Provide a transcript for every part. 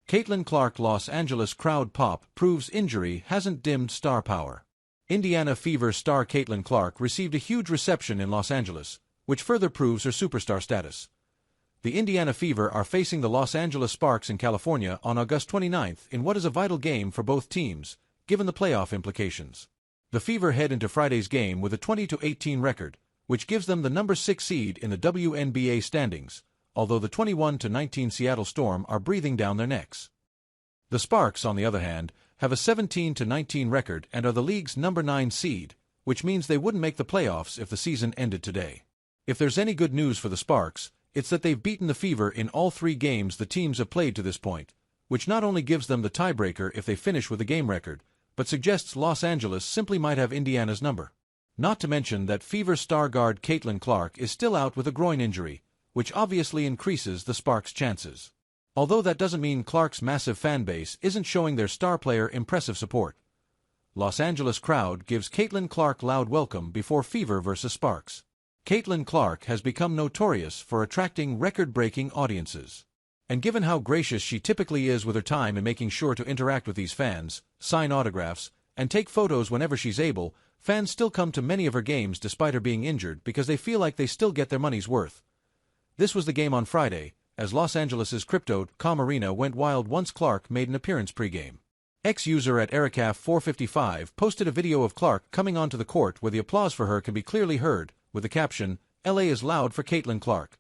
Caitlin Clark Los Angeles crowd pop proves injury hasn't dimmed star power. Indiana Fever star Caitlin Clark received a huge reception in Los Angeles, which further proves her superstar status. The Indiana Fever are facing the Los Angeles Sparks in California on August 29th in what is a vital game for both teams, given the playoff implications. The Fever head into Friday's game with a 20-18 record, which gives them the number 6 seed in the WNBA standings, although the 21-19 Seattle Storm are breathing down their necks. The Sparks, on the other hand, have a 17-19 record and are the league's number 9 seed, which means they wouldn't make the playoffs if the season ended today. If there's any good news for the Sparks, it's that they've beaten the Fever in all 3 games the teams have played to this point, which not only gives them the tiebreaker if they finish with a game record, but suggests Los Angeles simply might have Indiana's number. Not to mention that Fever star guard Caitlin Clark is still out with a groin injury, which obviously increases the Sparks' chances. Although that doesn't mean Clark's massive fan base isn't showing their star player impressive support. Los Angeles crowd gives Caitlin Clark loud welcome before Fever vs. Sparks. Caitlin Clark has become notorious for attracting record-breaking audiences. And given how gracious she typically is with her time and making sure to interact with these fans, sign autographs, and take photos whenever she's able, fans still come to many of her games despite her being injured because they feel like they still get their money's worth. This was the game on Friday, as Los Angeles' Crypto.com arena went wild once Clark made an appearance pregame. Ex-user at Ericaf455 posted a video of Clark coming onto the court where the applause for her can be clearly heard, with the caption, "LA is loud for Caitlin Clark."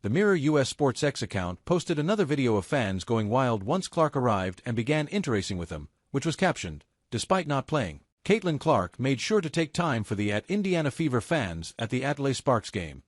The Mirror US Sports X account posted another video of fans going wild once Clark arrived and began interacting with them, which was captioned, "Despite not playing, Caitlin Clark made sure to take time for the Indiana Fever fans at the LA Sparks game,"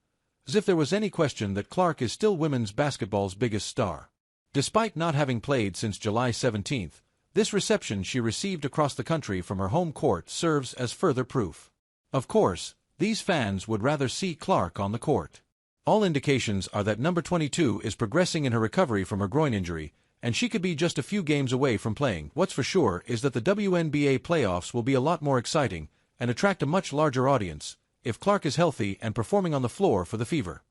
as if there was any question that Clark is still women's basketball's biggest star. Despite not having played since July 17th, this reception she received across the country from her home court serves as further proof. Of course, these fans would rather see Clark on the court. All indications are that number 22 is progressing in her recovery from her groin injury, and she could be just a few games away from playing. What's for sure is that the WNBA playoffs will be a lot more exciting and attract a much larger audience if Clark is healthy and performing on the floor for the Fever.